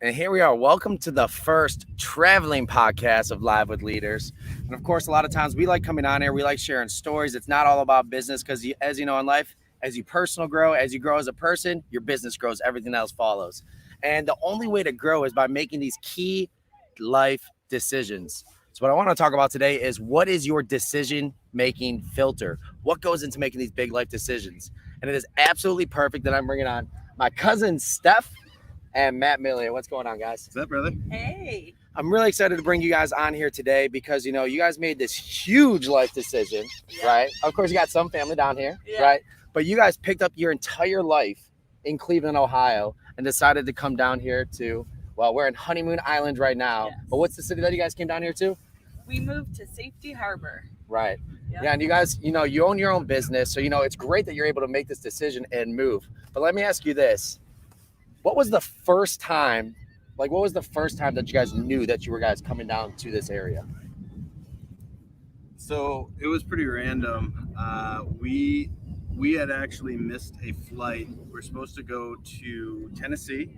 And here we are. Welcome to the first traveling podcast of Live with Leaders. And of course, a lot of times we like coming on here. We like sharing stories. It's not all about business because, as you know, in life, as you personal grow, as you grow as a person, your business grows. Everything else follows. And the only way to grow is by making these key life decisions. So what I want to talk about today is, what is your decision-making filter? What goes into making these big life decisions? And it is absolutely perfect that I'm bringing on my cousin, Steph, and Matt Milia. What's going on, guys? What's up, brother? Hey. I'm really excited to bring you guys on here today because, you know, you guys made this huge life decision, right? Of course, you got some family down here, right? But you guys picked up your entire life in Cleveland, Ohio, and decided to come down here to, well, we're in Honeymoon Island right now. Yes. But what's the city that you guys came down here to? We moved to Safety Harbor. Right. Yep. Yeah, and you guys, you know, you own your own business. So, you know, it's great that you're able to make this decision and move. But let me ask you this. What was the first time that you guys knew that you were guys coming down to this area? So it was pretty random. We had actually missed a flight. We're supposed to go to Tennessee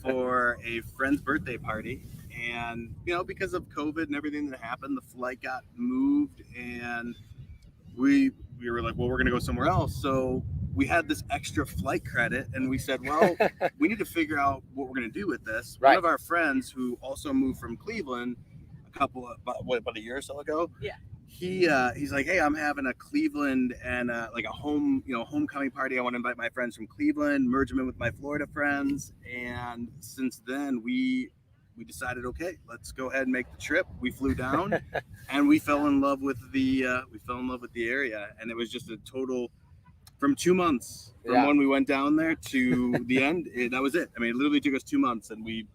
for a friend's birthday party, and you know, because of COVID and everything that happened, the flight got moved, and we were like, well, we're gonna go somewhere else. So we had this extra flight credit, and we said, well, we need to figure out what we're going to do with this. Right. One of our friends who also moved from Cleveland about a year or so ago. Yeah. He's like, hey, I'm having a Cleveland and like a homecoming party. I want to invite my friends from Cleveland, merge them in with my Florida friends. And since then, we decided, okay, let's go ahead and make the trip. We flew down, and we fell in love with the area, and it was just a total. From 2 months from when we went down there to the end, that was it. I mean, it literally took us 2 months, and we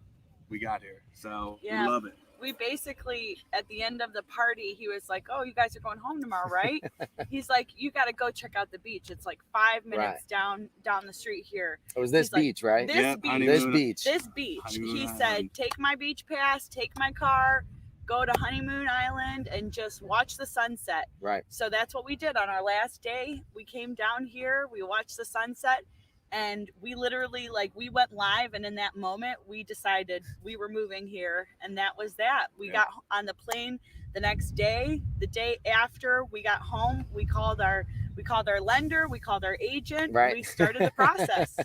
got here. So we love it. We basically, at the end of the party, he was like, oh, you guys are going home tomorrow, right? He's like, you got to go check out the beach. It's like 5 minutes down the street here. It was this beach, right? This beach. Honeymoon He Island. said, take my beach pass, take my car, go to Honeymoon Island, and just watch the sunset. Right. So that's what we did on our last day. We came down here, we watched the sunset, and we literally, we went live, and in that moment, we decided we were moving here, and that was that. We got on the plane the next day. The day after we got home, we called our lender, we called our agent, right. We started the process.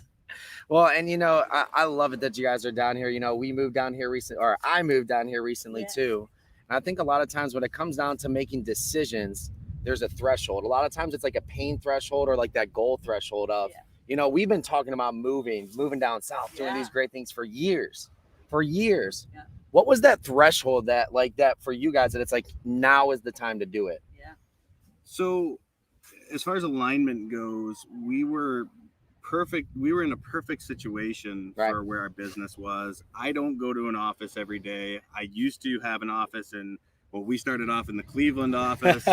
Well, and you know, I love it that you guys are down here. You know, we moved down here recently, or I moved down here recently too. And I think a lot of times when it comes down to making decisions, there's a threshold. A lot of times it's like a pain threshold or like that goal threshold of, you know, we've been talking about moving down south, doing these great things for years. Yeah. What was that threshold that for you guys that it's like, now is the time to do it? Yeah. So as far as alignment goes, we were in a perfect situation for where our business was. I don't go to an office every day. I used to have an office we started off in the Cleveland office,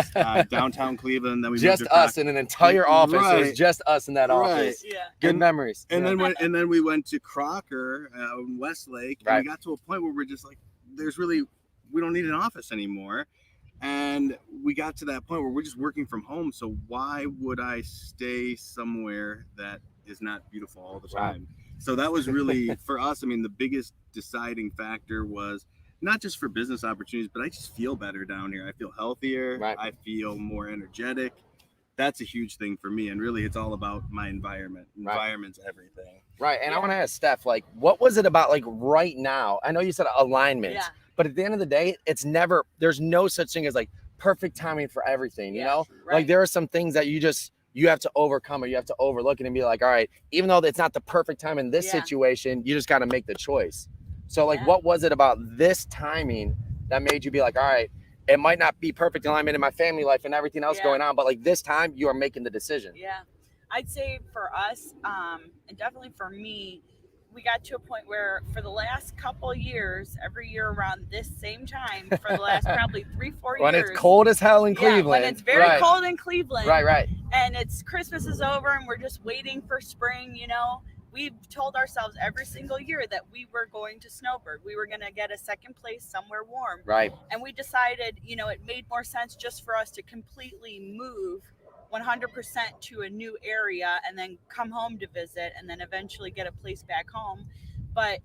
downtown Cleveland. Then we just moved to us in an entire office. It was just us in that office. Yeah. Good memories. And then we went to Crocker in Westlake, and we got to a point where we're just like, we don't need an office anymore. And we got to that point where we're just working from home. So why would I stay somewhere that is not beautiful all the time? So that was really, for us, I mean, the biggest deciding factor was not just for business opportunities, but I just feel better down here. I feel healthier. I feel more energetic. That's a huge thing for me. And really, it's all about my environment. Environment's everything. Right. And I want to ask Steph, what was it about right now? I know you said alignment, but at the end of the day, there's no such thing as perfect timing for everything, you know? There are some things that you have to overcome or you have to overlook it and be like, all right, even though it's not the perfect time in this situation, you just got to make the choice. So what was it about this timing that made you be like, all right, it might not be perfect alignment in my family life and everything else going on, but this time you are making the decision? Yeah. I'd say for us, and definitely for me, we got to a point where for the last couple of years, every year around this same time, for the last probably 3-4 years. When it's cold as hell in Cleveland. When it's very cold in Cleveland. Right. And Christmas is over and we're just waiting for spring, you know. We've told ourselves every single year that we were going to snowbird. We were going to get a second place somewhere warm. Right. And we decided, you know, it made more sense just for us to completely move 100% to a new area and then come home to visit and then eventually get a place back home. But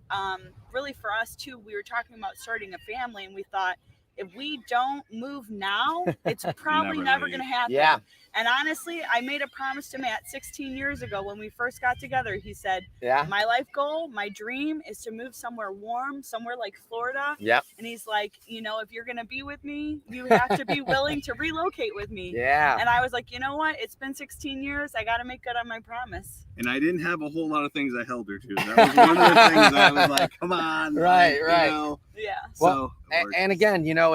really for us too, we were talking about starting a family, and we thought, if we don't move now, it's probably never going to happen. Yeah. And honestly, I made a promise to Matt 16 years ago when we first got together. He said, Yeah. my life goal, my dream is to move somewhere warm, somewhere like Florida. Yep. And he's like, you know, if you're going to be with me, you have to be willing to relocate with me. Yeah. And I was like, you know what? It's been 16 years. I got to make good on my promise. And I didn't have a whole lot of things I held her to. That was one of the things that I was like, come on. Right, like, right. You know, Yeah. Well, so, and again, you know,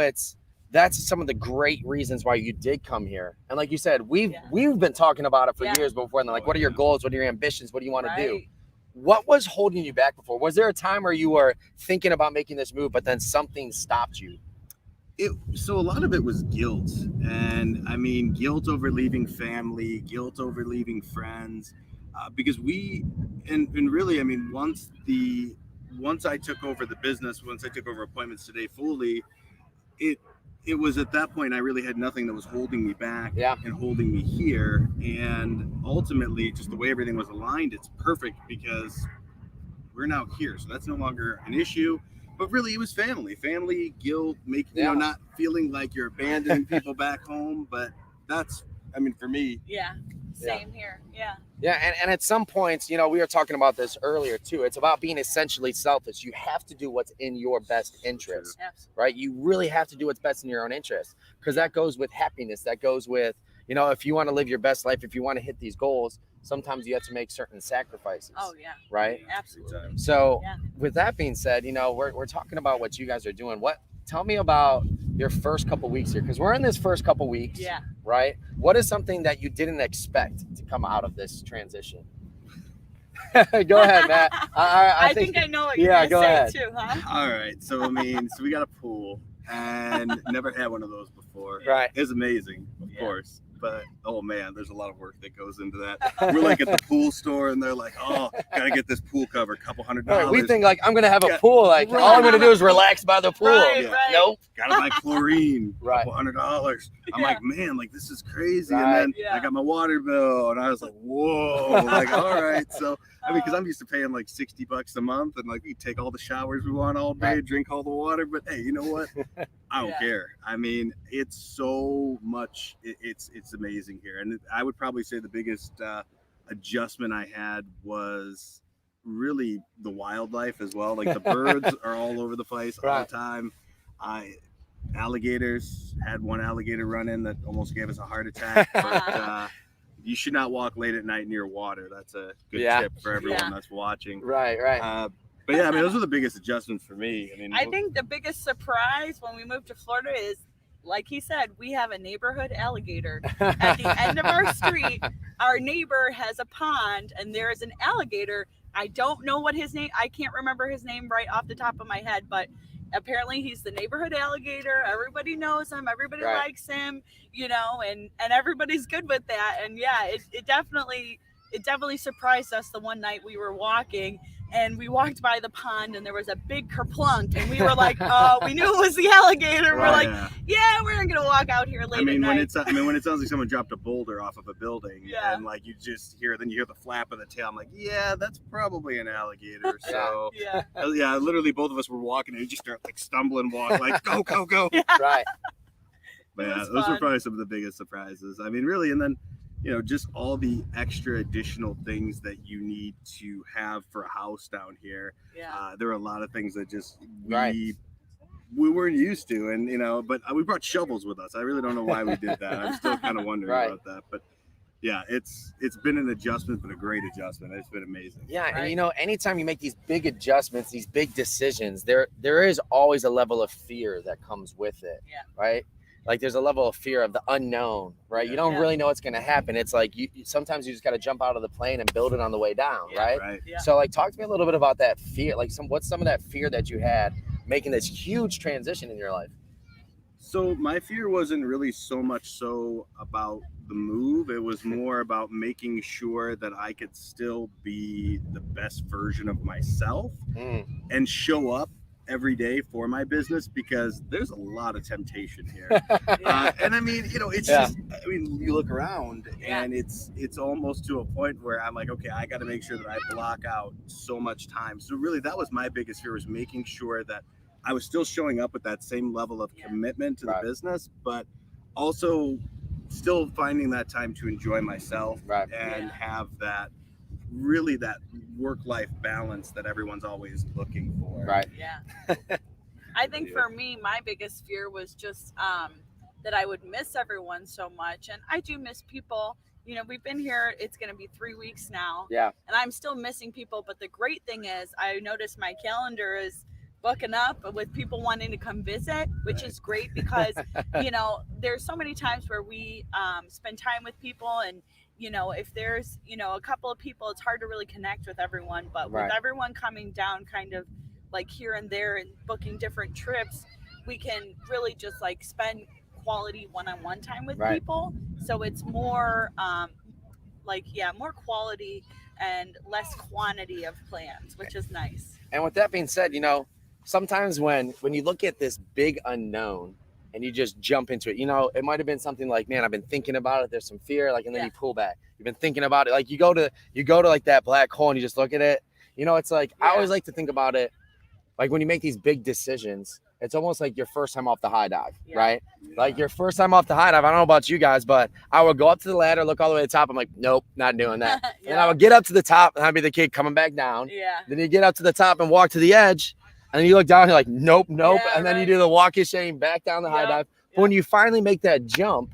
that's some of the great reasons why you did come here. And like you said, we've been talking about it for years before. And like, what are your goals? What are your ambitions? What do you want to do? What was holding you back before? Was there a time where you were thinking about making this move, but then something stopped you? So a lot of it was guilt. And I mean, guilt over leaving family, guilt over leaving friends. Because and really, I mean, once I took over the business, once I took over Appointments Today fully, it was at that point I really had nothing that was holding me back and holding me here. And ultimately, just the way everything was aligned, it's perfect because we're now here. So that's no longer an issue. But really, it was family, guilt, you know, not feeling like you're abandoning people back home. But that's, I mean, for me. Yeah. Same here. Yeah. Yeah. And at some points, you know, we were talking about this earlier too. It's about being essentially selfish. You have to do what's in your best interest, right? You really have to do what's best in your own interest, because that goes with happiness. That goes with, you know, if you want to live your best life, if you want to hit these goals, sometimes you have to make certain sacrifices. Oh, yeah. Right? Absolutely. So with that being said, you know, we're talking about what you guys are doing. Tell me about your first couple weeks here, because we're in this first couple weeks, right? What is something that you didn't expect to come out of this transition? Go ahead, Matt. I think I know what you're going to say ahead. too, huh? All right. So, I mean, we got a pool and never had one of those before. Right. It's amazing, of course. But, oh, man, there's a lot of work that goes into that. We're like at the pool store, and they're like, oh, got to get this pool cover, a couple $100. Right, we think, like, I'm going to have a pool. Like, all I'm going to do is relax by the pool. Right. Nope. Got to buy chlorine, Right. couple $100. I'm like, man, like, this is crazy. Right. And then I got my water bill, and I was like, whoa. Like, all right. So, I mean, because I'm used to paying like $60 a month, and like we take all the showers we want all day, drink all the water. But hey, you know what? I don't care. I mean, it's so much. It's amazing here, and I would probably say the biggest adjustment I had was really the wildlife as well. Like the birds are all over the place all the time. Alligators, had one alligator run in that almost gave us a heart attack. But you should not walk late at night near water. That's a good tip for everyone that's watching. Right. But yeah, I mean, those are the biggest adjustments for me. I mean, I think the biggest surprise when we moved to Florida is, like he said, we have a neighborhood alligator. At the end of our street, our neighbor has a pond, and there is an alligator. I don't know what his name, I can't remember his name right off the top of my head, but apparently he's the neighborhood alligator. Everybody knows him. Everybody likes him, you know, and everybody's good with that. And yeah, it definitely surprised us the one night we were walking, and we walked by the pond, and there was a big kerplunk, and we were like, oh, we knew it was the alligator. We're like, we're not gonna walk out here late at night. When it sounds like someone dropped a boulder off of a building, and like you hear the flap of the tail. I'm like, yeah, that's probably an alligator. So literally both of us were walking, and you just start like stumbling, like go. Right. But yeah, those were probably some of the biggest surprises. I mean, really, and then, you know, just all the extra additional things that you need to have for a house down here. There are a lot of things that just we weren't used to, and you know, but we brought shovels with us. I really don't know why we did that. I'm still kind of wondering about that, but yeah, it's been an adjustment, but a great adjustment. It's been amazing. Yeah, and you know, anytime you make these big adjustments, these big decisions, there is always a level of fear that comes with it. Right. Like there's a level of fear of the unknown, right? You don't really know what's going to happen. It's like sometimes you just got to jump out of the plane and build it on the way down, right? So like, talk to me a little bit about that fear. Like what's some of that fear that you had making this huge transition in your life? So my fear wasn't really so much so about the move. It was more about making sure that I could still be the best version of myself and show up every day for my business because there's a lot of temptation here. And I mean, it's just, I mean, you look around and it's almost to a point where I'm like, okay, I got to make sure that I block out so much time. So really, that was my biggest fear, was making sure that I was still showing up with that same level of commitment to the business, but also still finding that time to enjoy myself and have that work-life balance that everyone's always looking for. Right. Yeah. I think for me, my biggest fear was just that I would miss everyone so much. And I do miss people. We've been here, it's going to be 3 weeks now. Yeah. And I'm still missing people. But the great thing is, I noticed my calendar is booking up with people wanting to come visit, which is great because, there's so many times where we spend time with people, and if there's a couple of people, it's hard to really connect with everyone, but with everyone coming down kind of like here and there and booking different trips, we can really just like spend quality one-on-one time with people. So it's more more quality and less quantity of plans, which is nice. And with that being said, sometimes when you look at this big unknown and you just jump into it, it might have been something like, man, I've been thinking about it. There's some fear, and then you pull back. You've been thinking about it. Like you go to like that black hole and you just look at it. It's like, I always like to think about it. Like when you make these big decisions, it's almost like your first time off the high dive, right? Yeah. Like your first time off the high dive. I don't know about you guys, but I would go up to the ladder, look all the way to the top. I'm like, nope, not doing that. And I would get up to the top and I'd be the kid coming back down. Yeah. Then you get up to the top and walk to the edge. And then you look down and you're like, nope. And then you do the walk of shame back down the high dive. But when you finally make that jump,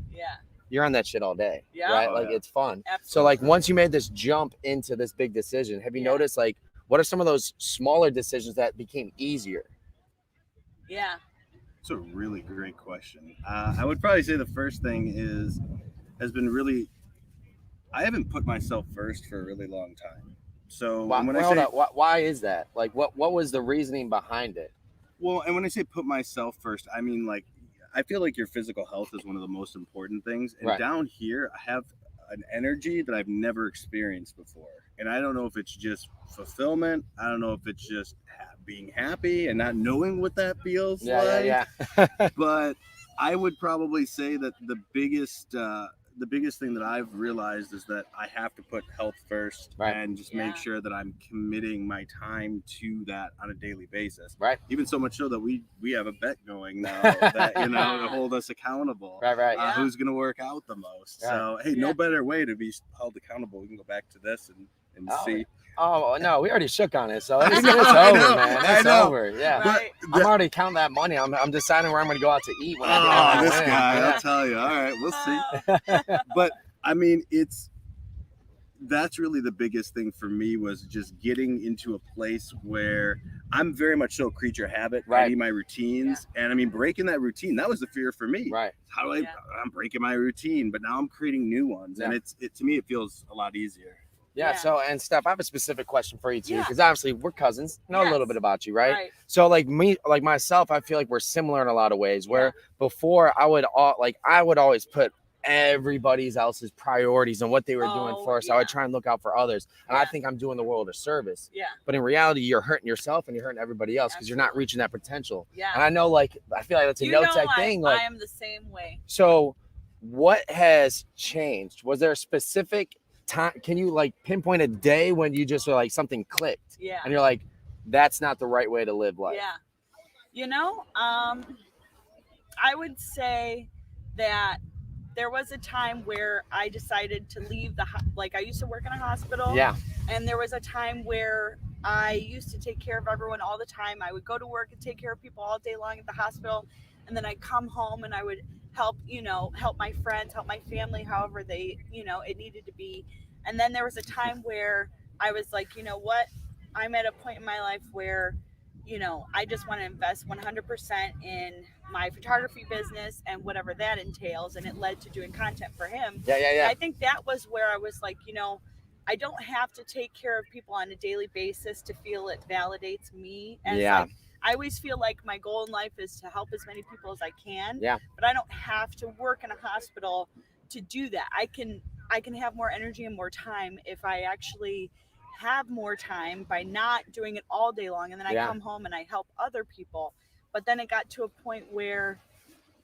you're on that shit all day, right? It's fun. Absolutely. So like once you made this jump into this big decision, have you noticed like, what are some of those smaller decisions that became easier? Yeah. It's a really great question. I would probably say the first thing has been really, I haven't put myself first for a really long time. So why is that? Like what was the reasoning behind it? Well, and when I say put myself first, I mean like, I feel like your physical health is one of the most important things. And down here, I have an energy that I've never experienced before. And I don't know if it's just fulfillment. I don't know if it's just being happy and not knowing what that feels like. Yeah. But I would probably say that the biggest thing that I've realized is that I have to put health first and just make sure that I'm committing my time to that on a daily basis. Right. Even so much so that we have a bet going now that, to hold us accountable. Right. Who's going to work out the most. So, hey, no better way to be held accountable. We can go back to this and see. Oh, no, we already shook on it. So it's over, man. It's over. Yeah. Right. I'm already counting that money. I'm deciding where I'm going to go out to eat. When this guy, I'll tell you. All right, we'll see. But I mean, that's really the biggest thing for me, was just getting into a place where I'm very much so creature habit. I need my routines. And I mean, breaking that routine, that was the fear for me. Right. How do I'm breaking my routine, but now I'm creating new ones. And to me, it feels a lot easier. Yeah. So, and Steph, I have a specific question for you too, because obviously we're cousins, know a little bit about you, right? So like myself, I feel like we're similar in a lot of ways, where before I would always put everybody else's priorities and what they were doing first. I would try and look out for others. And I think I'm doing the world a service. Yeah. But in reality, you're hurting yourself and you're hurting everybody else because you're not reaching that potential. Yeah. And I know, I feel like that's a no-tech thing. I am the same way. So what has changed? Was there a specific time? Can you pinpoint a day when you just were like something clicked? Yeah. And you're like, that's not the right way to live life. Yeah. I would say that there was a time where I decided to leave I used to work in a hospital. Yeah. And there was a time where I used to take care of everyone all the time. I would go to work and take care of people all day long at the hospital. And then I'd come home and I would help my friends, help my family, however they, it needed to be. And then there was a time where I was like, you know what? I'm at a point in my life where, I just want to invest 100% in my photography business and whatever that entails. And it led to doing content for him. Yeah. I think that was where I was like, I don't have to take care of people on a daily basis to feel it validates me. And I always feel like my goal in life is to help as many people as I can. Yeah. But I don't have to work in a hospital to do that. I can have more energy and more time if I actually have more time by not doing it all day long. And then I come home and I help other people. But then it got to a point where,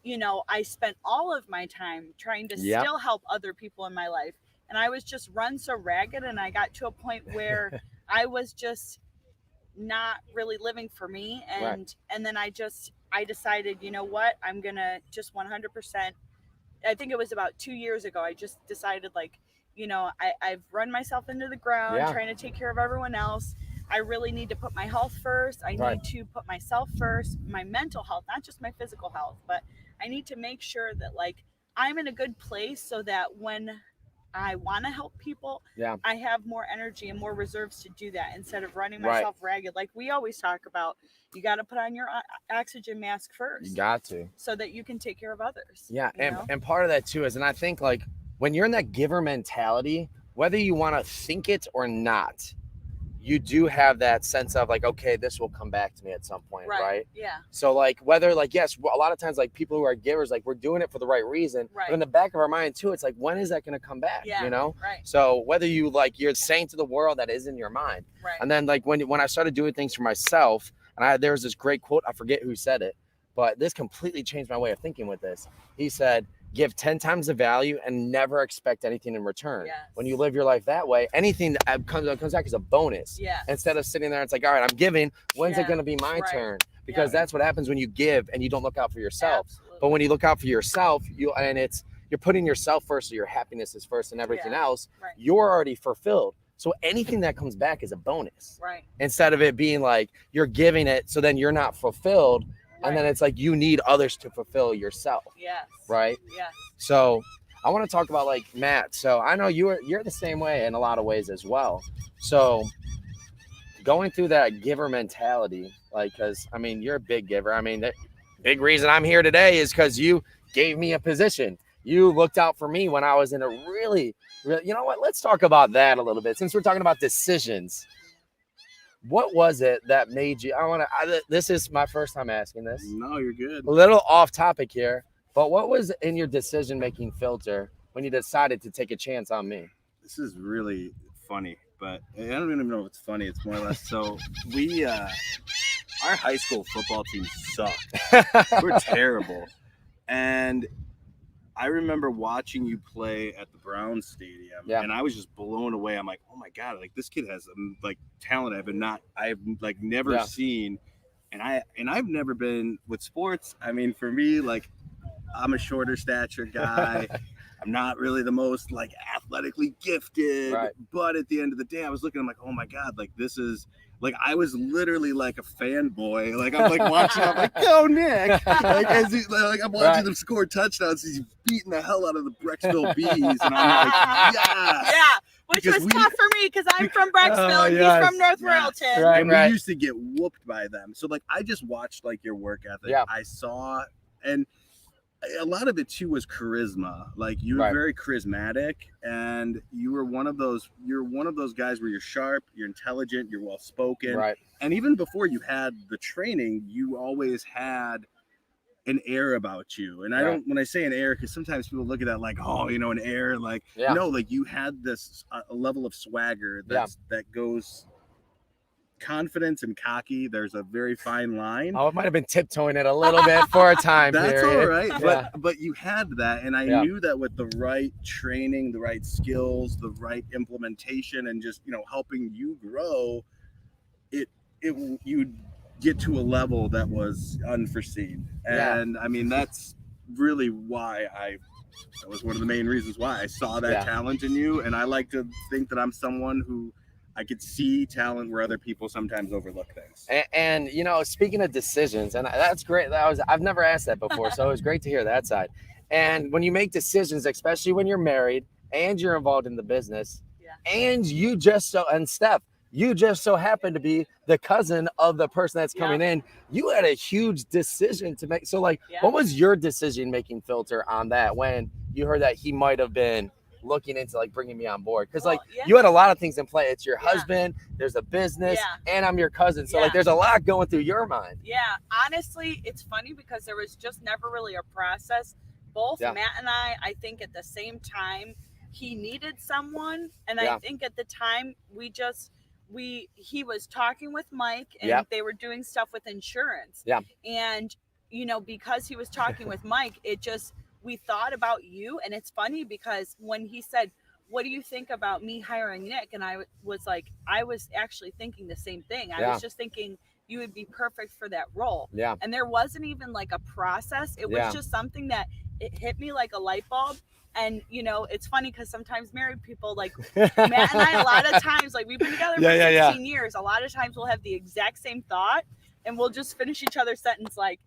you know, I spent all of my time trying to still help other people in my life. And I was just run so ragged. And I got to a point where I was just not really living for me. And then I decided, you know what, I'm going to just 100%. I think it was about 2 years ago. I just decided, like, you know, I've run myself into the ground trying to take care of everyone else. I really need to put my health first. I need to put myself first, my mental health, not just my physical health, but I need to make sure that, like, I'm in a good place so that when I want to help people, I have more energy and more reserves to do that instead of running myself ragged. Like we always talk about, you got to put on your oxygen mask first. You got to. So that you can take care of others. Yeah, and part of that too is, and I think like when you're in that giver mentality, whether you want to think it or not, you do have that sense of like, okay, this will come back to me at some point, right? Yeah. So like whether like, yes, a lot of times like people who are givers, like we're doing it for the right reason, but in the back of our mind too, it's like, when is that going to come back? You know? Right. So whether you like, you're saying to the world that is in your mind. Right. And then like when I started doing things for myself, and there was this great quote, I forget who said it, but this completely changed my way of thinking with this. He said, give 10 times the value and never expect anything in return. Yes. When you live your life that way, anything that comes back as a bonus. Yeah. Instead of sitting there, it's like, all right, I'm giving. When's it going to be my turn? Because that's what happens when you give and you don't look out for yourself. Absolutely. But when you look out for yourself, you're putting yourself first, so your happiness is first and everything else. Right. You're already fulfilled. So anything that comes back is a bonus. Right. Instead of it being like you're giving it, so then you're not fulfilled. And then it's like you need others to fulfill yourself. Yes. Right? Yes. So I want to talk about like Matt. So I know you're the same way in a lot of ways as well. So going through that giver mentality, like, because I mean, you're a big giver. I mean, the big reason I'm here today is because you gave me a position. You looked out for me when I was in a really, you know what? Let's talk about that a little bit. Since we're talking about decisions, what was it that made you? This is my first time asking this. No, you're good. A little off topic here, but what was in your decision-making filter when you decided to take a chance on me? This is really funny, but I don't even know if it's funny. It's more or less. So our high school football team sucked. We're terrible. And I remember watching you play at the Browns Stadium, and I was just blown away. I'm like, oh my God, like this kid has like talent I've like never seen. And I've never been with sports. I mean, for me, like I'm a shorter stature guy. I'm not really the most like athletically gifted, but at the end of the day, I was looking, I'm like, oh my God, like this is like, I was literally like a fanboy. Like I'm like watching, I'm like, go Nick. Like I'm watching them score touchdowns. He's beating the hell out of the Brecksville Bees. And I'm like, yeah. Which was tough for me because I'm from Brecksville and he's from North Royalton. And we used to get whooped by them. So like, I just watched like your work ethic. I saw, and a lot of it too was charisma. Like you were very charismatic, and you were one of those. You're one of those guys where you're sharp, you're intelligent, you're well spoken. And even before you had the training, you always had an air about you. And I don't, when I say an air, because sometimes people look at that like, oh, you know, an air. Like no, like you had this a level of swagger that goes. Confidence and cocky, there's a very fine line. Oh, it might have been tiptoeing it a little bit for a time. That's all right. But you had that, and I knew that with the right training, the right skills, the right implementation, and just, you know, helping you grow, you'd get to a level that was unforeseen. And I mean, that's really why that was one of the main reasons why I saw that talent in you. And I like to think that I'm someone who I could see talent where other people sometimes overlook things. And you know, speaking of decisions, and that's great. I've never asked that before, so it was great to hear that side. And when you make decisions, especially when you're married and you're involved in the business, and you just so happen to be the cousin of the person that's coming in, you had a huge decision to make. So like, what was your decision-making filter on that when you heard that he might have been looking into like bringing me on board? Because you had a lot of things in play. It's your husband, there's a business, and I'm your cousin, so like there's a lot going through your mind. Honestly, it's funny because there was just never really a process. Both Matt and I think at the same time he needed someone, and I think at the time we just he was talking with Mike, and Yep. they were doing stuff with insurance. Yeah. And because he was talking with Mike, we thought about you. And it's funny because when he said, what do you think about me hiring Nick? And I was like, I was actually thinking the same thing. I was just thinking you would be perfect for that role. Yeah. And there wasn't even like a process. It was just something that it hit me like a light bulb. And it's funny because sometimes married people, like Matt and I, a lot of times, like we've been together for 16 years, a lot of times we'll have the exact same thought, and we'll just finish each other's sentence like,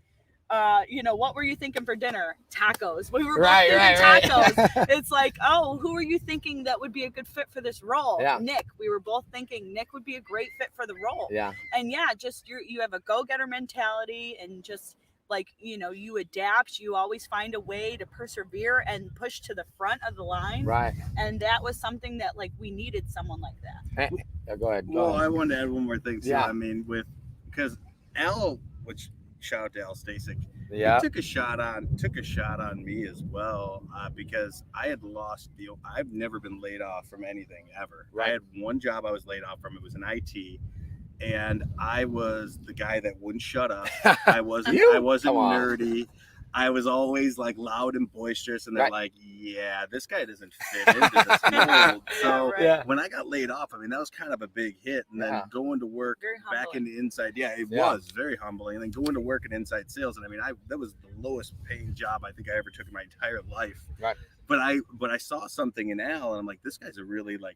what were you thinking for dinner? Tacos. We were both thinking tacos. It's like, oh, who are you thinking that would be a good fit for this role? Yeah. Nick. We were both thinking Nick would be a great fit for the role. Yeah. And just you have a go-getter mentality, and just like, you adapt, you always find a way to persevere and push to the front of the line. Right. And that was something that like we needed someone like that. Go ahead. I wanted to add one more thing. So, Yeah. I mean, because Al, which shout out to Al Stasic, he took a shot on me as well, because I had I've never been laid off from anything ever. Right. I had one job I was laid off from. It was in IT. And I was the guy that wouldn't shut up. I wasn't nerdy. I was always like loud and boisterous, and they're like, yeah, this guy doesn't fit into this mold. So when I got laid off, I mean, that was kind of a big hit. And then going to work back in the inside, it was very humbling. And then going to work in inside sales, and I mean, that was the lowest paying job I think I ever took in my entire life. Right. But I saw something in Al, and I'm like, this guy's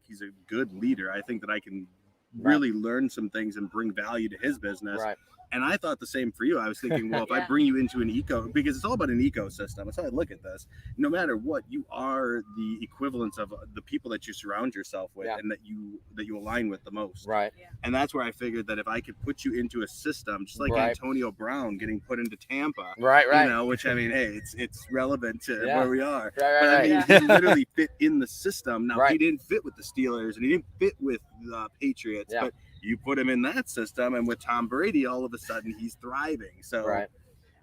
he's a good leader. I think that I can really learn some things and bring value to his business. Right. And I thought the same for you. I was thinking, well, if I bring you into because it's all about an ecosystem. That's how I look at this. No matter what, you are the equivalence of the people that you surround yourself with and that you align with the most. Right. Yeah. And that's where I figured that if I could put you into a system, just like Antonio Brown getting put into Tampa. Right. Which I mean, hey, it's relevant to where we are. Right. But I mean, he literally fit in the system. Now he didn't fit with the Steelers and he didn't fit with the Patriots, but you put him in that system, and with Tom Brady, all of a sudden he's thriving. So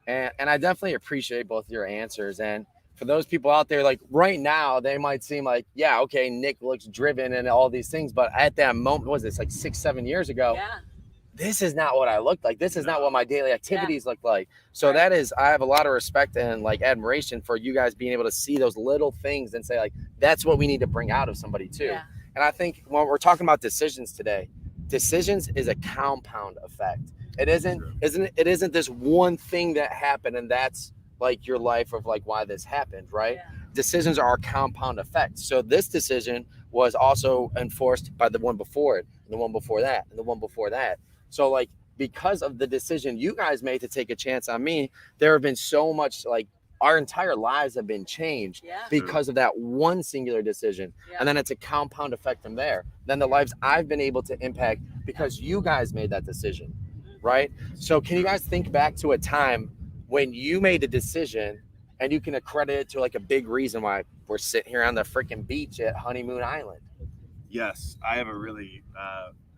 and I definitely appreciate both your answers. And for those people out there, like right now, they might seem like, Nick looks driven and all these things, but at that moment, was this like 6-7 years ago? Yeah. This is not what I looked like. This is not what my daily activities look like. So I have a lot of respect and like admiration for you guys being able to see those little things and say like, that's what we need to bring out of somebody too. Yeah. And I think when we're talking about decisions today, decisions is a compound effect. It isn't this one thing that happened and that's like your life of like why this happened, right? Yeah. Decisions are a compound effect. So this decision was also enforced by the one before it, and the one before that, and the one before that. So like because of the decision you guys made to take a chance on me, there have been so much like our entire lives have been changed because of that one singular decision. Yeah. And then it's a compound effect from there. Then the lives I've been able to impact because you guys made that decision, right? So can you guys think back to a time when you made a decision and you can accredit it to like a big reason why we're sitting here on the freaking beach at Honeymoon Island? Yes, I have a really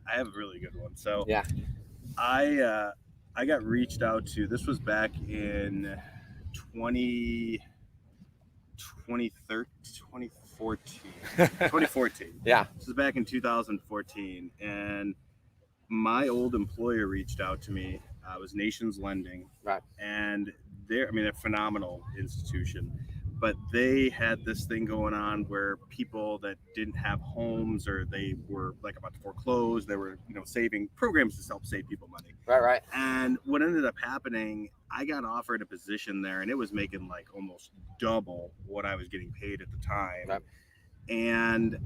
good one. So yeah, I got reached out to. This was back in 2014. Yeah. This is back in 2014. And my old employer reached out to me. It was Nations Lending. Right. And they're a phenomenal institution. But they had this thing going on where people that didn't have homes or they were like about to foreclose, they were, saving programs to help save people money. Right. And what ended up happening, I got offered a position there and it was making like almost double what I was getting paid at the time. Right. And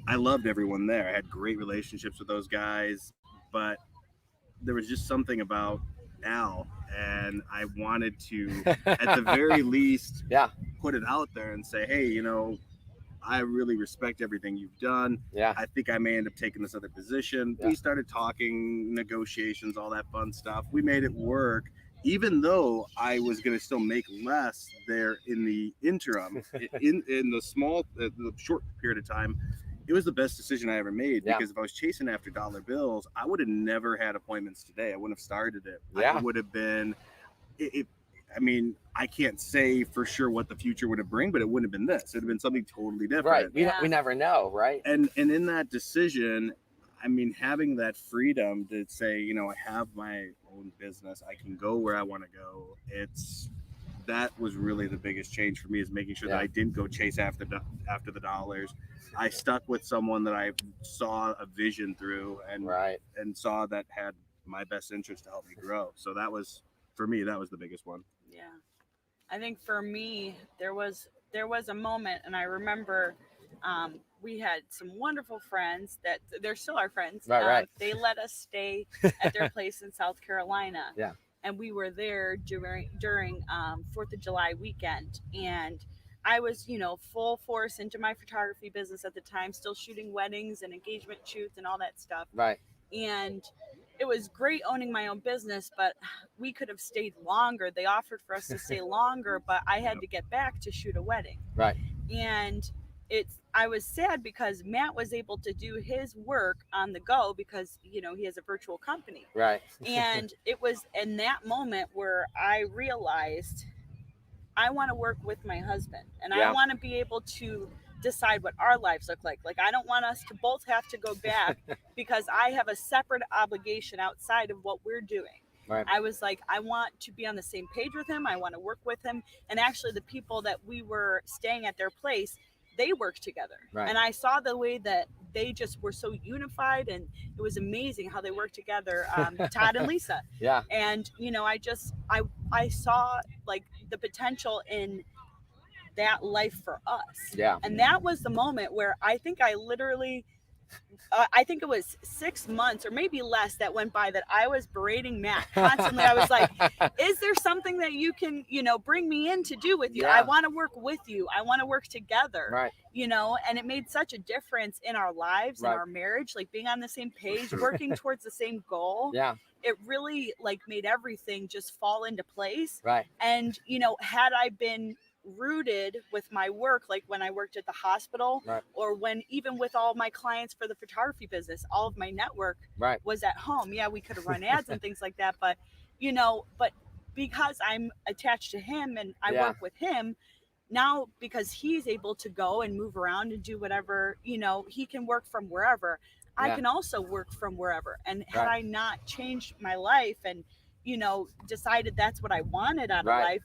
I loved everyone there. I had great relationships with those guys, but there was just something about Al, and I wanted to, at the very least, put it out there and say, hey, I really respect everything you've done. Yeah. I think I may end up taking this other position. Yeah. We started talking, negotiations, all that fun stuff. We made it work, even though I was going to still make less there in the interim, in the short period of time. It was the best decision I ever made because if I was chasing after dollar bills, I would have never had appointments today. I wouldn't have started it. Yeah. I would have been, I can't say for sure what the future would have bring, but it wouldn't have been this. It would have been something totally different. Right. We never know, right? And in that decision, I mean, having that freedom to say, you know, I have my own business, I can go where I want to go. That was really the biggest change for me, is making sure that I didn't go chase after the dollars. I stuck with someone that I saw a vision through and saw that had my best interest to help me grow. So that was, for me, that was the biggest one. Yeah. I think for me, there was a moment, and I remember we had some wonderful friends that they're still our friends. Right. They let us stay at their place in South Carolina. Yeah. And we were there during 4th of July weekend. And I was, you know, full force into my photography business at the time, still shooting weddings and engagement shoots and all that stuff. Right. And it was great owning my own business, but we could have stayed longer. They offered for us to stay longer, but I had to get back to shoot a wedding. Right. And I was sad because Matt was able to do his work on the go because, you know, he has a virtual company. Right. And it was in that moment where I realized I want to work with my husband, and I want to be able to decide what our lives look like. Like, I don't want us to both have to go back because I have a separate obligation outside of what we're doing. Right. I was like, I want to be on the same page with him. I want to work with him. And actually, the people that we were staying at their place, they work together. Right. And I saw the way that they just were so unified, and it was amazing how they worked together. Todd and Lisa. Yeah. And, you know, I saw like the potential in that life for us. Yeah. And that was the moment where I think I literally, I think it was 6 months or maybe less that went by that I was berating Matt constantly. I was like, is there something that you can, you know, bring me in to do with you? Yeah. I want to work with you. I want to work together. Right. You know, and it made such a difference in our lives, in our marriage, like being on the same page, working towards the same goal. Yeah. It really like made everything just fall into place. Right. And, you know, had I been rooted with my work, like when I worked at the hospital, or when even with all my clients for the photography business, all of my network was at home. Yeah, we could have run ads and things like that, but, you know, but because I'm attached to him and I work with him now, because he's able to go and move around and do whatever, you know, he can work from wherever. I can also work from wherever. And had I not changed my life and, you know, decided that's what I wanted out of life,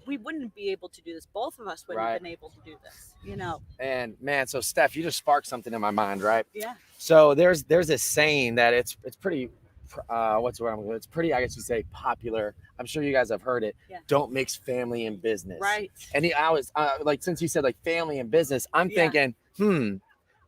we wouldn't be able to do this. Both of us wouldn't have been able to do this, you know. And man, so Steph, you just sparked something in my mind, right? Yeah. So there's a saying that it's pretty, what's the word? It's pretty, I guess you say, popular. I'm sure you guys have heard it. Yeah. Don't mix family and business. Right. And I was like, since you said like family and business, I'm thinking,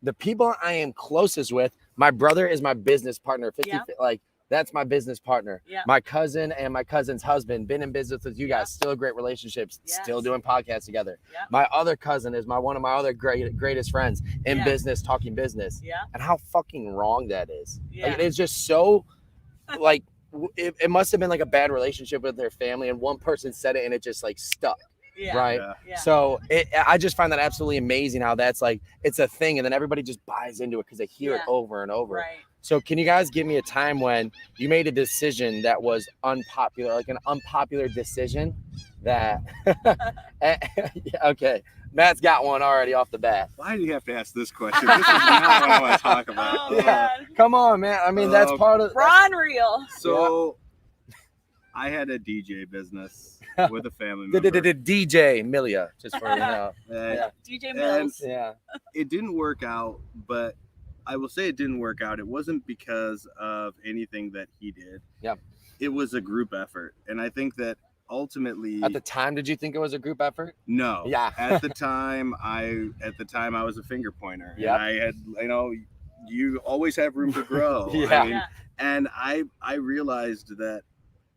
the people I am closest with, my brother is my business partner. Like, that's my business partner. Yeah. My cousin and my cousin's husband, been in business with you guys, still a great relationships, still doing podcasts together. Yeah. My other cousin is one of my other greatest friends in business, talking business. Yeah. And how fucking wrong that is. Yeah. Like, it's just so, like, it must have been like a bad relationship with their family, and one person said it and it just like stuck. Yeah. Right. Yeah. So I just find that absolutely amazing how that's like, it's a thing, and then everybody just buys into it because they hear it over and over. Right. So can you guys give me a time when you made a decision that was unpopular, like an unpopular decision that, okay, Matt's got one already off the bat. Why do you have to ask this question? This is not what I want to talk about. Oh, yeah. Come on, man. I mean, that's part of Ron Real. So I had a DJ business with a family member. DJ Milia, just for you know. DJ Mills. Yeah. It didn't work out, but I will say it didn't work out. It wasn't because of anything that he did. Yeah. It was a group effort. And I think that ultimately, at the time, did you think it was a group effort? No. Yeah. At the time I was a finger pointer. Yeah. And I had, you know, you always have room to grow. Yeah. I mean, and I realized that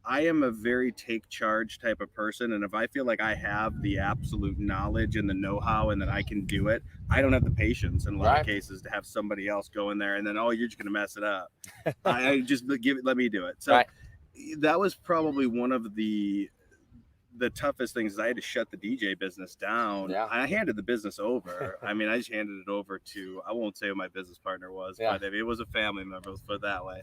I am a very take charge type of person. And if I feel like I have the absolute knowledge and the know-how and that I can do it, I don't have the patience in a lot of cases to have somebody else go in there and then, oh, you're just going to mess it up. I just let me do it. So that was probably one of the the toughest thing is I had to shut the DJ business down. Yeah. I handed the business over. I mean, I just handed it over to, I won't say who my business partner was, but it was a family member, let's put it that way.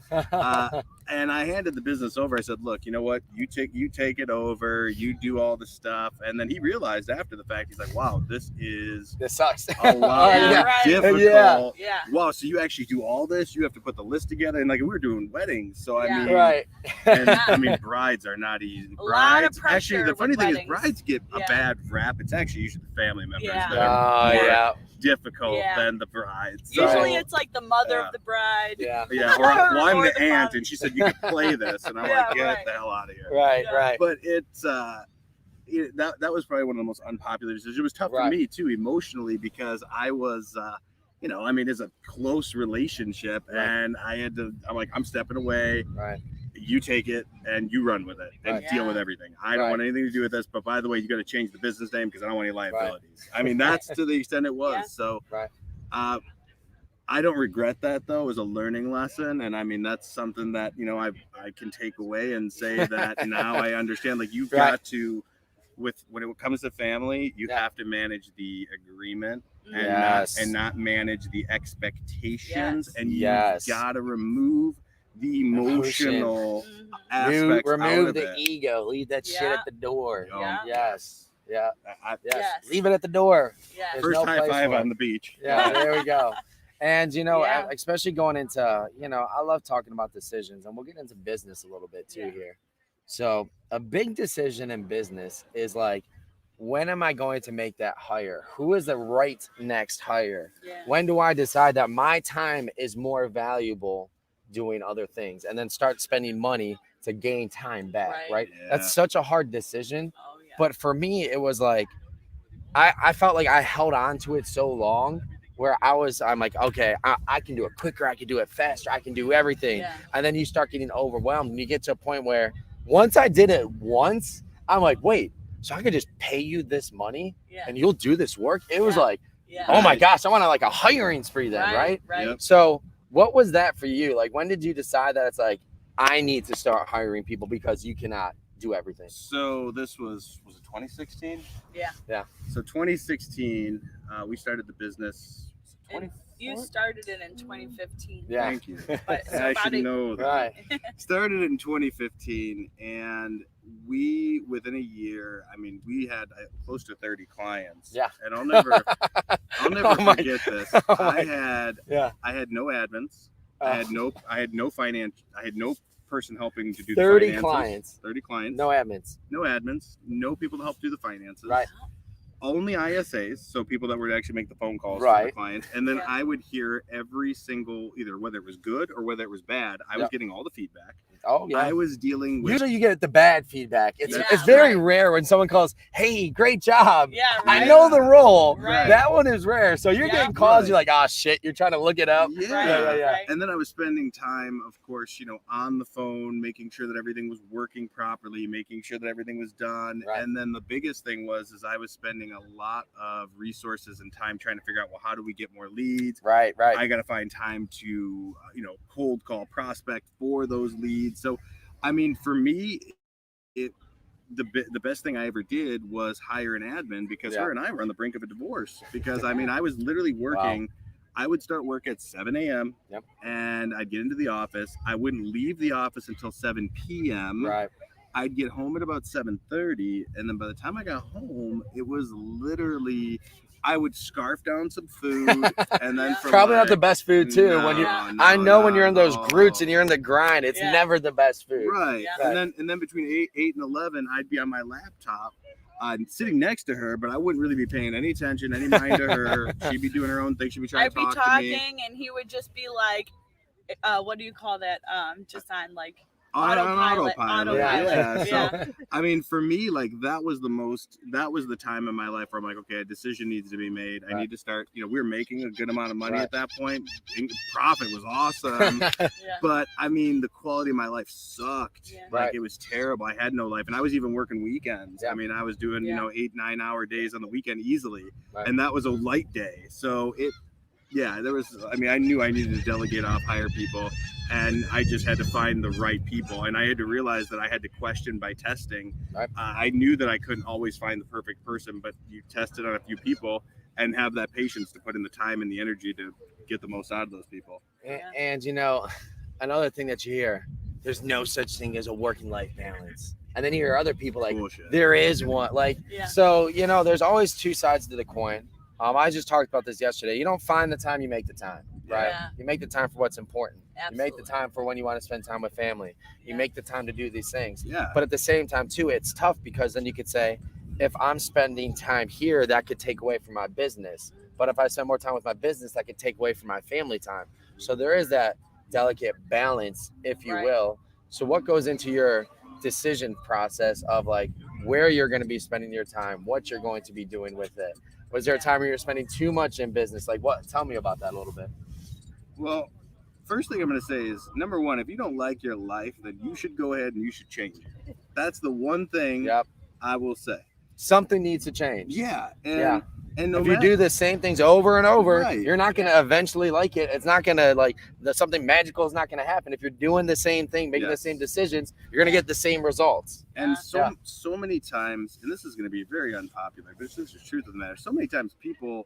And I handed the business over. I said, look, you know what? You take it over. You do all the stuff. And then he realized after the fact, he's like, wow, this sucks. a lot more difficult. Yeah. Wow, so you actually do all this? You have to put the list together. And like, we were doing weddings. So, I mean, and I mean, brides are not easy. A lot of pressure. Actually, the funny thing is, brides get a bad rap. It's actually usually the family members that are more difficult than the brides. Usually it's like the mother of the bride. Or I'm the aunt, and she said, you could play this. And I'm like, get the hell out of here. Right. But it's, that was probably one of the most unpopular decisions. It was tough for me, too, emotionally, because I was, you know, I mean, it's a close relationship, and I'm like, I'm stepping away. Right. You take it and you run with it and deal with everything. I don't want anything to do with this, but by the way, you got to change the business name because I don't want any liabilities. I mean, that's to the extent it was. So, I don't regret that though. It was a learning lesson. And I mean, that's something that, you know, I can take away and say that now I understand, like you've got to, when it comes to family, you have to manage the agreement and not manage the expectations. And you got to remove the emotional aspects remove out the of ego, leave that shit at the door. Yes. Leave it at the door. First high five on the beach. There we go. And you know, especially going into, you know, I love talking about decisions, and we'll get into business a little bit too here. So a big decision in business is like, when am I going to make that hire? Who is the right next hire? When do I decide that my time is more valuable doing other things, and then start spending money to gain time back, right? That's such a hard decision. But for me, it was like, I felt like I held on to it so long where I'm like, okay, I can do it quicker. I can do it faster. I can do everything. And then you start getting overwhelmed, and you get to a point where once I did it once, I'm like, wait, so I could just pay you this money and you'll do this work? It was like, oh my gosh, I want to like a hiring spree then, right? So what was that for you? Like, when did you decide that it's like, I need to start hiring people because you cannot do everything? So this was it 2016? Yeah. So 2016, we started the business. You started it in 2015. Thank you. I should know that. Started it in 2015, and we, within a year, I mean, we had close to 30 clients. And I'll never forget this. I had no admins. I had no finance. I had no person helping to do 30 the clients. 30 clients. No admins. No admins. No people to help do the finances. Right. Only ISAs, so people that would actually make the phone calls to the clients. And then I would hear every single, either whether it was good or whether it was bad, I was getting all the feedback. I was dealing with... Usually you get the bad feedback. It's very rare when someone calls, hey, great job. I know the role. That one is rare. So you're getting calls, you're like, oh, shit, you're trying to look it up. And then I was spending time, of course, you know, on the phone, making sure that everything was working properly, making sure that everything was done. And then the biggest thing was I was spending a lot of resources and time trying to figure out, well, how do we get more leads? I got to find time to, you know, cold call, prospect for those leads. So, I mean, for me, the best thing I ever did was hire an admin, because her and I were on the brink of a divorce, because I mean, I was literally working. I would start work at 7 a.m. And I'd get into the office. I wouldn't leave the office until 7 p.m. I'd get home at about 7:30, and then by the time I got home, it was literally, I would scarf down some food, and then probably not the best food too. I know when you're in those groups and you're in the grind, it's never the best food. And then between 8 and 11, I'd be on my laptop, sitting next to her, but I wouldn't really be paying any attention, any mind to her. She'd be doing her own thing. She'd be trying to talk to me. And he would just be like, what do you call that? Just on like autopilot. So I mean, for me, like that was the time in my life where I'm like, okay, a decision needs to be made. I need to start, you know, we were making a good amount of money at that point. Profit was awesome. But I mean, the quality of my life sucked. Like it was terrible. I had no life, and I was even working weekends. I mean, I was doing, you know, 8-9 hour days on the weekend easily. And that was a light day. So there was, I mean, I knew I needed to delegate off, hire people. and I just had to find the right people, and I had to realize that I had to question by testing. Right. I knew that I couldn't always find the perfect person, but you test it on a few people and have that patience to put in the time and the energy to get the most out of those people. And you know, another thing that you hear, there's no such thing as a working life balance. And then you hear other people like, Bullshit. there is one. Like, so, you know, there's always two sides to the coin. I just talked about this yesterday. You don't find the time, you make the time, right? Yeah. You make the time for what's important. Absolutely. You make the time for when you want to spend time with family. You make the time to do these things. Yeah. But at the same time, too, it's tough because then you could say, if I'm spending time here, that could take away from my business. But if I spend more time with my business, that could take away from my family time. So there is that delicate balance, if you will. So what goes into your decision process of like where you're going to be spending your time, what you're going to be doing with it? Was there a time where you're spending too much in business? Like what? Tell me about that a little bit. Well, first thing I'm going to say is, number one, if you don't like your life, then you should go ahead and you should change it. That's the one thing I will say. Something needs to change. Yeah. And if you do the same things over and over, you're not going to eventually like it. It's not going to like something magical is not going to happen. If you're doing the same thing, making the same decisions, you're going to get the same results. And so many times, and this is going to be very unpopular, but this is the truth of the matter. So many times people,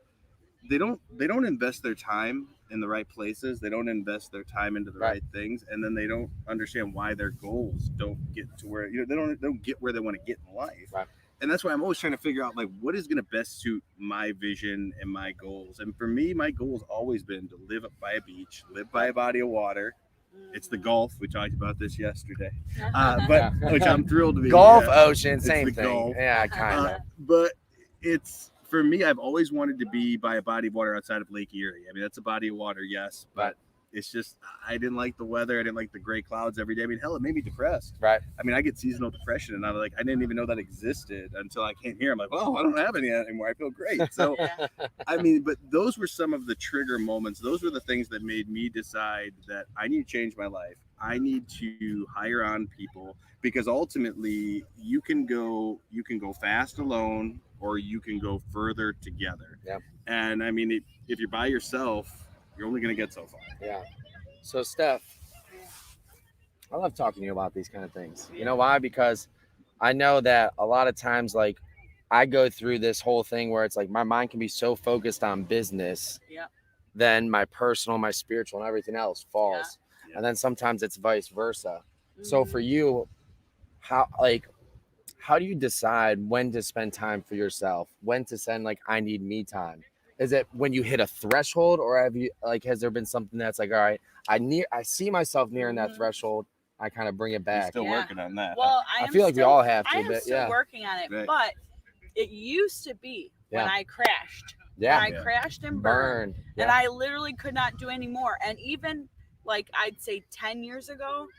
they don't invest their time in the right places. They don't invest their time into the right things. And then they don't understand why their goals don't get to where, they don't get where they want to get in life. Right. And that's why I'm always trying to figure out like what is going to best suit my vision and my goals. And for me, my goal has always been to live up by a beach, live by a body of water. It's the golf. We talked about this yesterday, but which I'm thrilled to be. Golf, ocean, same thing. Golf. Yeah, kind of. But it's for me. I've always wanted to be by a body of water outside of Lake Erie. I mean, that's a body of water, yes, but it's just I didn't like the weather. I didn't like the gray clouds every day. I mean, hell, it made me depressed. Right. I mean, I get seasonal depression, and I didn't even know that existed until I came here. I'm like, well, I don't have any anymore. I feel great. So, I mean, but those were some of the trigger moments. Those were the things that made me decide that I need to change my life. I need to hire on people because ultimately you can go fast alone or you can go further together. Yeah. And I mean, if you're by yourself, you're only going to get so far. Yeah. So, Steph, I love talking to you about these kind of things. You know why? Because I know that a lot of times, like, I go through this whole thing where it's like my mind can be so focused on business, then my personal, my spiritual, and everything else falls. Yeah. And then sometimes it's vice versa. Mm-hmm. So for you, how do you decide when to spend time for yourself? When to send like, I need me time? Is it when you hit a threshold, or has there been something that's like, all right, I see myself nearing that threshold. I kind of bring it back. You're still working on that. Well, I feel like we all have to. I am still working on it, but it used to be when I crashed. Yeah. When I crashed and burned. And I literally could not do any more. And even like I'd say 10 years ago,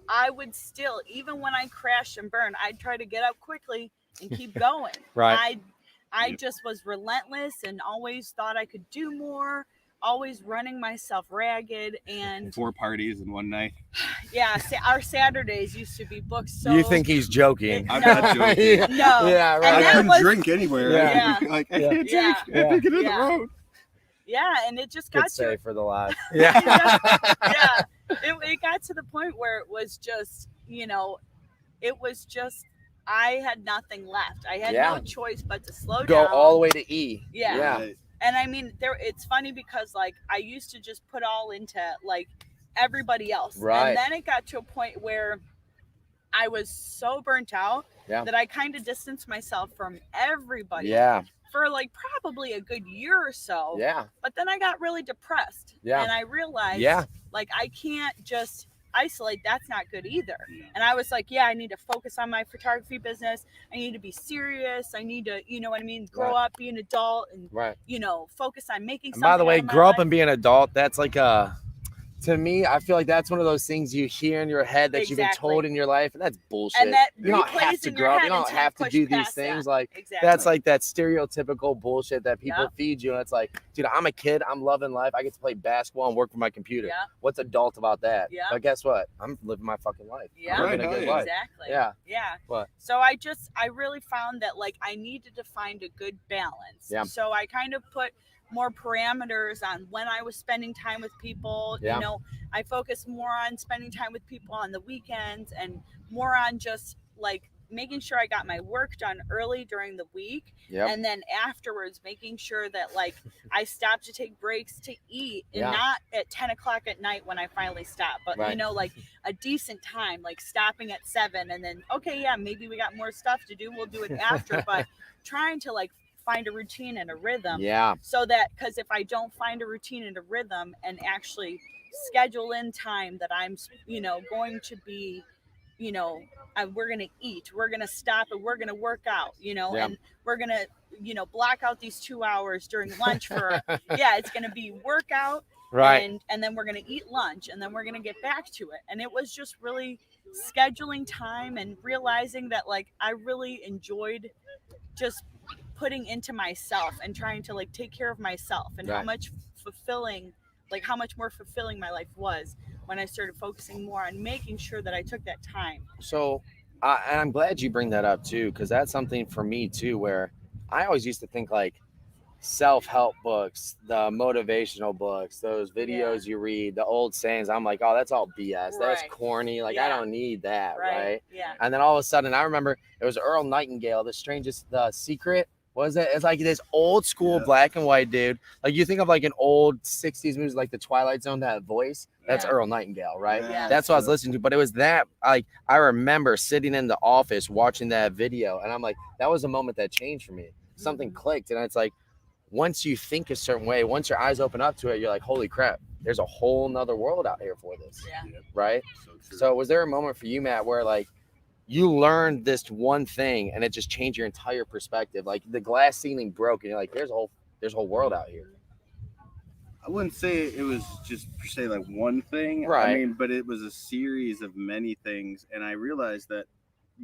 I would still, even when I crashed and burned, I'd try to get up quickly and keep going. Right. I just was relentless and always thought I could do more, always running myself ragged. And 4 parties in one night. Yeah, our Saturdays used to be booked so. You think he's joking? I'm not joking. No. Yeah, right. I couldn't drink anywhere. Yeah. Like, I can't drink. I have to get on the road. Yeah, and it just got Good save for the live. Yeah. It got to the point where it was just, I had nothing left. I had no choice but to slow down. Go all the way to E. Yeah. And I mean, it's funny because like I used to just put all into like everybody else. Right. And then it got to a point where I was so burnt out that I kind of distanced myself from everybody. Yeah. For like probably a good year or so. Yeah. But then I got really depressed. Yeah. And I realized like I can't just isolate. That's not good either. And I was like, I need to focus on my photography business. I need to be serious. I need to, grow up, be an adult, and focus on making something. By the way, grow up and be an adult. That's like to me, I feel like that's one of those things you hear in your head that you've been told in your life, and that's bullshit. And that you don't have to grow up. You don't have to do these things. Like that's like that stereotypical bullshit that people feed you. And it's like, dude, I'm a kid. I'm loving life. I get to play basketball and work for my computer. What's adult about that? But guess what? I'm living my fucking life. I'm living a good life. Exactly. Yeah. What? So I really found that like I needed to find a good balance. So I kind of put more parameters on when I was spending time with people. Yeah. You know, I focused more on spending time with people on the weekends and more on just like making sure I got my work done early during the week. Yep. And then afterwards making sure that like I stopped to take breaks to eat, and Yeah. not at 10 o'clock at night when I finally stopped, but Right. you know, like a decent time, like stopping at 7 and then, okay, yeah, maybe we got more stuff to do, we'll do it after. But trying to like find a routine and a rhythm, Yeah. so that, because if I don't find a routine and a rhythm and actually schedule in time that I'm, you know, going to be, you know, we're going to eat, we're going to stop, and we're going to work out, you know, Yeah. and we're going to, you know, block out these 2 hours during lunch for, yeah, it's going to be workout. Right. And then we're going to eat lunch, and then we're going to get back to it. And it was just really scheduling time and realizing that like I really enjoyed just putting into myself and trying to like take care of myself, and how Right. much fulfilling, like how much more fulfilling my life was when I started focusing more on making sure that I took that time. So, and I'm glad you bring that up too, because that's something for me too, where I always used to think like self-help books, the motivational books, those videos you read, the old sayings. I'm like, oh, that's all BS. That's Right. corny. Like, Yeah. I don't need that, right? Yeah. And then all of a sudden, I remember it was Earl Nightingale, The Secret. Was it? It's like this old school black and white dude. Like you think of like an old 60s movie like The Twilight Zone, that voice. That's Yeah. Earl Nightingale, right? Yeah. That's what I was listening to. But it was that, like, I remember sitting in the office watching that video, and I'm like, that was a moment that changed for me. Something clicked, and it's like, once you think a certain way, once your eyes open up to it, you're like, holy crap, there's a whole nother world out here for this. Yeah. Right? So true. So was there a moment for you, Matt, where like you learned this one thing and it just changed your entire perspective? Like the glass ceiling broke and you're like, there's a whole world out here. I wouldn't say it was just per se like one thing. Right. I mean, but it was a series of many things. And I realized that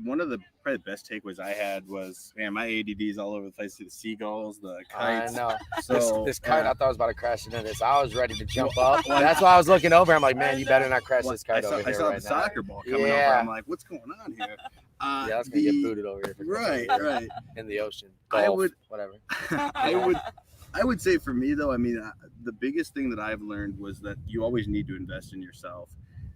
one of the probably the best takeaways I had was, man, my ADD is all over the place. The seagulls, the kites. I know. So This kite, I thought I was about to crash into this. I was ready to jump up. That's why I was looking over. I'm like, man, you better not crash this kite over I here saw right the now. soccer ball coming over. Yeah. I'm like, what's going on here? Yeah, that's gonna get booted over here. Right. In the ocean. I Gulf, would- whatever. I would say for me though, I mean, the biggest thing that I've learned was that you always need to invest in yourself,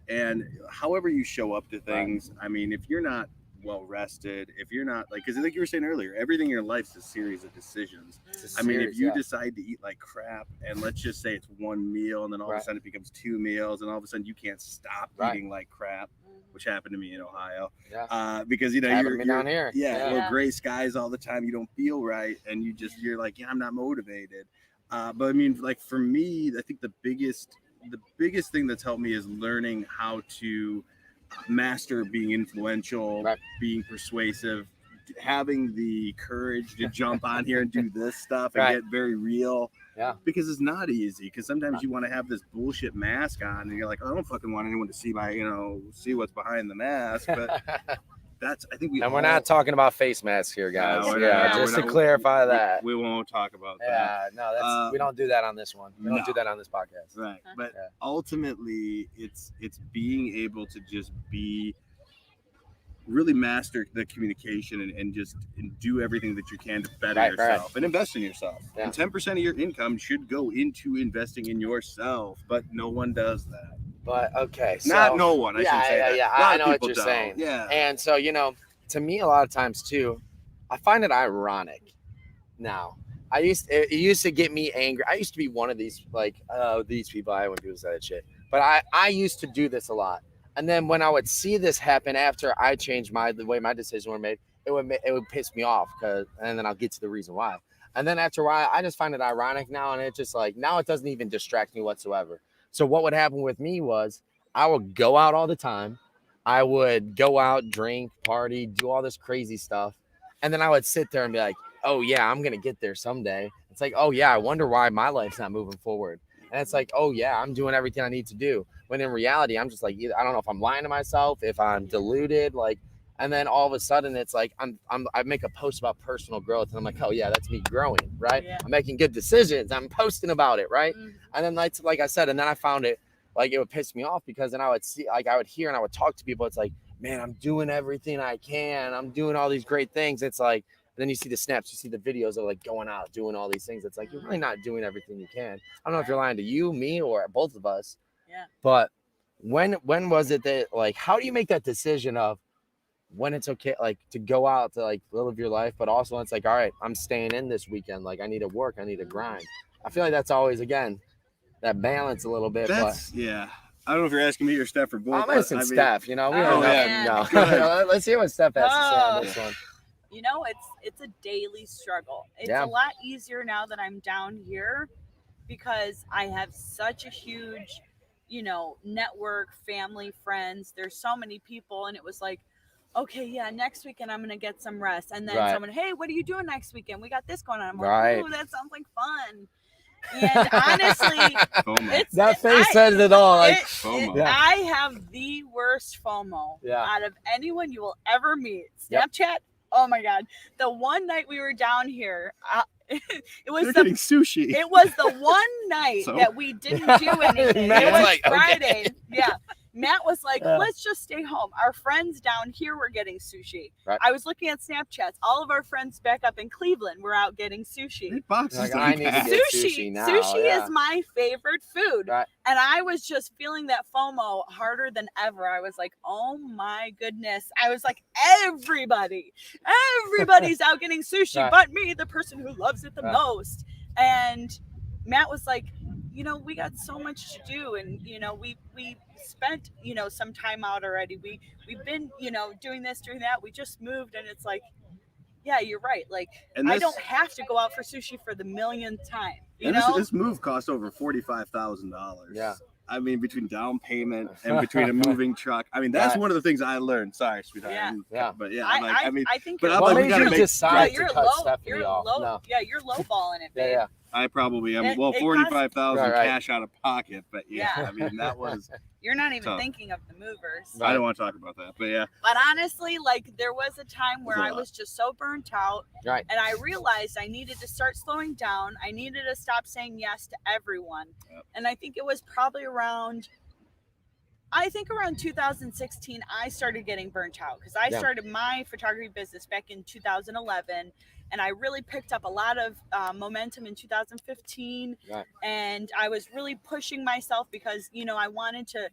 and however you show up to things. I mean, if you're not well rested, if you're not like, because like you were saying earlier, everything in your life is a series of decisions. I mean, if you decide to eat like crap, and let's just say it's one meal, and then all of a sudden it becomes 2 meals, and all of a sudden you can't stop eating like crap, which happened to me in Ohio. Because you know you're down here. Well, gray skies all the time. You don't feel right, and you're like, yeah, I'm not motivated. But I mean, like for me, I think the biggest thing that's helped me is learning how to master being influential, being persuasive, having the courage to jump on here and do this stuff and get very real. Yeah. Because it's not easy. Because sometimes you want to have this bullshit mask on, and you're like, oh, I don't fucking want anyone to see see what's behind the mask. But I think we're not talking about face masks here, guys. No, just to clarify that. We won't talk about that. Yeah, no, we don't do that on this one. We don't do that on this podcast. Right. But ultimately, it's being able to just really master the communication and just do everything that you can to better yourself and invest in yourself. And 10% of your income should go into investing in yourself, but no one does that. But okay, so not no one. I shouldn't say that. Yeah, I know what you're saying. Yeah, and so to me, a lot of times too, I find it ironic. Now, it used to get me angry. I used to be one of these like, oh, these people, I wouldn't do that shit. But I used to do this a lot. And then when I would see this happen after I changed the way my decisions were made, it would piss me off and then I'll get to the reason why. And then after a while, I just find it ironic now, and it's just like now it doesn't even distract me whatsoever. So what would happen with me was I would go out all the time. I would go out, drink, party, do all this crazy stuff. And then I would sit there and be like, oh, yeah, I'm going to get there someday. It's like, oh, yeah, I wonder why my life's not moving forward. And it's like, oh, yeah, I'm doing everything I need to do. When in reality, I'm just like, I don't know if I'm lying to myself, if I'm deluded, like, and then all of a sudden it's like I make a post about personal growth and I'm like, oh yeah, that's me growing, right? Yeah. I'm making good decisions. I'm posting about it, right? Mm-hmm. And then like I said, and then I found it like it would piss me off because then I would see, like I would hear and I would talk to people. It's like, man, I'm doing everything I can. I'm doing all these great things. It's like, then you see the snaps, you see the videos of like going out, doing all these things. It's like, you're really not doing everything you can. I don't know if you're lying to you, me, or both of us. Yeah. But when was it that, like, how do you make that decision of when it's okay, like, to go out to like live your life, but also it's like, all right, I'm staying in this weekend. Like, I need to work, I need to grind. I feel like that's always, again, that balance a little bit. Yeah. I don't know if you're asking me or Steph or both. I'm asking Steph, you know, we Oh, don't yeah. know. Go ahead. Let's hear what Steph has to say on this one. You know, it's a daily struggle. It's Yeah. a lot easier now that I'm down here because I have such a huge, you know, network, family, friends. There's so many people, and it was like, okay, yeah, next weekend I'm gonna get some rest. And then Right. someone, hey, what are you doing next weekend? We got this going on. I'm Right. like, ooh, that sounds like fun. And honestly, FOMO. That face says it all. Like, FOMO. Yeah. I have the worst FOMO out of anyone you will ever meet. Yep. Snapchat. Oh my God. The one night we were down here, it was They're getting sushi. It was the one night So? that we didn't do anything. Matt's It was like, okay. Friday. Yeah. Matt was like, Yeah. let's just stay home. Our friends down here were getting sushi. Right. I was looking at Snapchats. All of our friends back up in Cleveland were out getting sushi. Big boxes Like, like I need to that. get Sushi. sushi now, Sushi yeah. is my favorite food. Right. And I was just feeling that FOMO harder than ever. I was like, oh my goodness. I was like, everybody's out getting sushi, Right. but me, the person who loves it the Right. most. And Matt was like, you know, we got so much to do, and you know, we spent, you know, some time out already. We've been, you know, doing this, doing that. We just moved, and it's like, yeah, you're right. Like, And I this- don't have to go out for sushi for the millionth time. You And know, this move cost over $45,000. Yeah. I mean, between down payment and between a moving truck. I mean, that's Right. one of the things I learned. Sorry, sweetheart. Yeah. Yeah. But yeah, I mean, think but you're I'm What like, we made gotta you make- decide you're to cut low. Stephanie You're off? low. No. Yeah, you're lowballing it, Yeah, babe. yeah. I probably am. It- Well, it costs- 45,000 Right. cash out of pocket, but yeah, Yeah. I mean, that was. You're not even Tough. thinking of the movers. Right. I don't want to talk about that, but yeah, But honestly, like, there was a time where There's a I lot. was just so burnt out, Right. and I realized I needed to start slowing down. I needed to stop saying yes to everyone. Yep. And I think it was probably around 2016, I started getting burnt out because I Yeah. started my photography business back in 2011. And I really picked up a lot of momentum in 2015. Right. And I was really pushing myself because, you know, I wanted to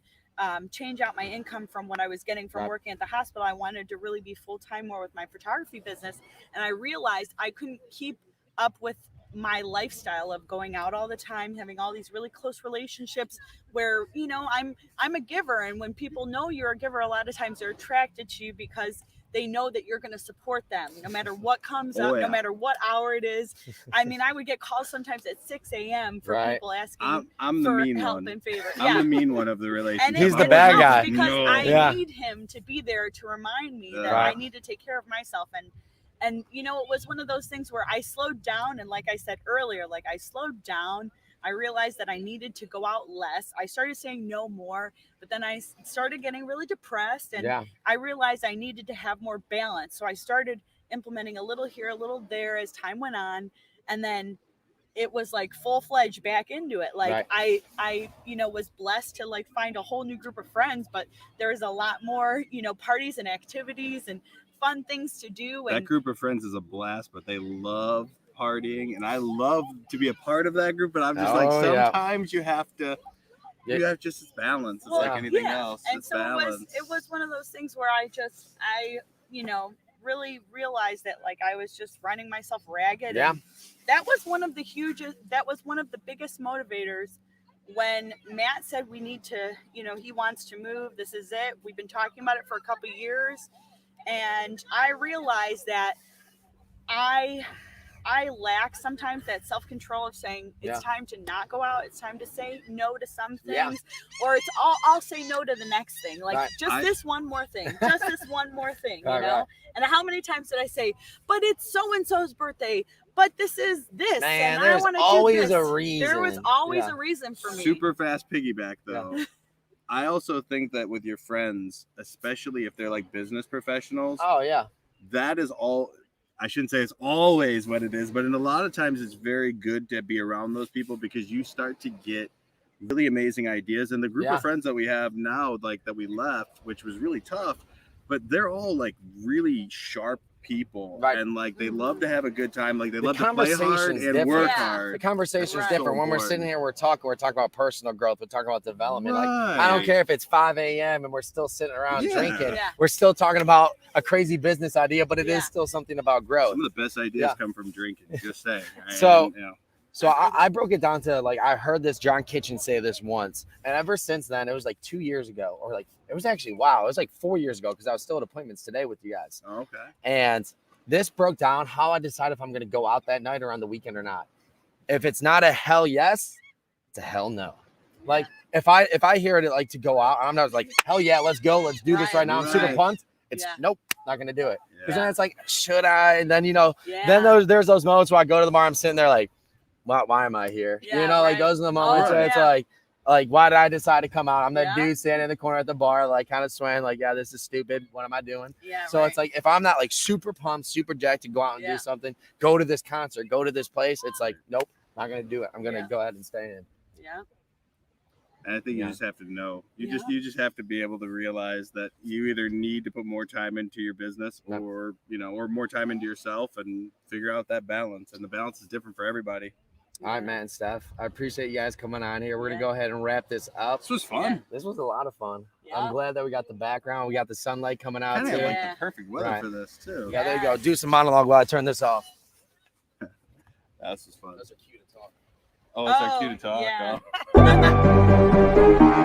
change out my income from what I was getting from Right. working at the hospital. I wanted to really be full-time more with my photography business. And I realized I couldn't keep up with my lifestyle of going out all the time, having all these really close relationships where, you know, I'm a giver. And when people know you're a giver, a lot of times they're attracted to you because they know that you're going to support them no matter what comes up, yeah. no matter what hour it is. I mean, I would get calls sometimes at 6 a.m. for Right. people asking I'm the for mean help one. and favor. I'm the mean one of the relationship. And He's it- the it bad helps guy. because No. I Yeah. need him to be there to remind me that Right. I need to take care of myself. And you know, it was one of those things where I slowed down, and like I said earlier, like I slowed down. I realized that I needed to go out less. I started saying no more, but then I started getting really depressed, and Yeah. I realized I needed to have more balance. So I started implementing a little here, a little there as time went on, and then it was like full-fledged back into it. Like Right. I you know, was blessed to like find a whole new group of friends, but there was a lot more, you know, parties and activities and fun things to do. That And group of friends is a blast, but they love partying, and I love to be a part of that group. But I'm just like, Oh, yeah. sometimes you have to. Yeah. You have just this balance. It's Well, like anything yeah. else. And It's so balance. it was one of those things where I you know, really realized that like I was just running myself ragged. Yeah. And that was one of the biggest motivators when Matt said we need to, you know, he wants to move. This is it. We've been talking about it for a couple of years. And I realized that I lack sometimes that self-control of saying it's time to not go out. It's time to say no to some things, Yeah. or it's I'll say no to the next thing. Like Right. just this one more thing, just this one more thing, Right, you know? right. And how many times did I say, but it's so-and-so's birthday, but this is this, Man, and I there's want to always do this. a reason. There was always Yeah. a reason for me. Super fast piggyback though. I also think that with your friends, especially if they're like business professionals, Oh yeah. that is all. I shouldn't say it's always what it is, but in a lot of times it's very good to be around those people because you start to get really amazing ideas. And the group Yeah. of friends that we have now, like that we left, which was really tough, but they're all like really sharp people, Right. and like they love to have a good time. Like they The love to play hard conversation's and different. work Yeah. hard. The conversation is Right. different. So When we're sitting here, we're talking about personal growth. We're talking about development. Like I don't Right. care if it's 5 a.m. and we're still sitting around Yeah. drinking. Yeah. We're still talking about a crazy business idea, but it is Yeah. still something about growth. Some of the best ideas Yeah. come from drinking. Just saying. So- And, you know, So I broke it down to like I heard this John Kitchen say this once, and ever since then it was like 2 years ago, or like it was actually it was like 4 years ago because I was still at appointments today with you guys. okay. And this broke down how I decide if I'm going to go out that night or on the weekend or not. If it's not a hell yes, it's a hell no. Like if I hear it like to go out, I'm not like hell yeah, let's go, let's do this right now. I'm super Right. pumped. It's Yeah. nope, not going to do it. Because Yeah. then it's like should I? And then Yeah. then there's those moments where I go to the bar, I'm sitting there like, why am I here? Yeah, Like right. those are the moments Oh, where it's yeah. like why did I decide to come out? I'm that Yeah. dude standing in the corner at the bar, like kind of swaying, like yeah, this is stupid. What am I doing? Yeah. So right. it's like if I'm not like super pumped, super jacked to go out and Yeah. do something, go to this concert, go to this place, it's like nope, not gonna do it. I'm gonna Yeah. go ahead and stay in. Yeah. And I think Yeah. you just have to know. You Yeah. just have to be able to realize that you either need to put more time into your business Yeah. or more time into yourself and figure out that balance. And the balance is different for everybody. All right, man, Steph. I appreciate you guys coming on here. We're Yeah. gonna go ahead and wrap this up. This was fun. This was a lot of fun. Yeah. I'm glad that we got the background. We got the sunlight coming out Kind too. of like Yeah. the perfect weather Right. for this too. Yeah, there you go. Yes. Do some monologue while I turn this off. This was fun. Those are cute to talk. Oh, it's our Oh, cue to talk. yeah. Oh.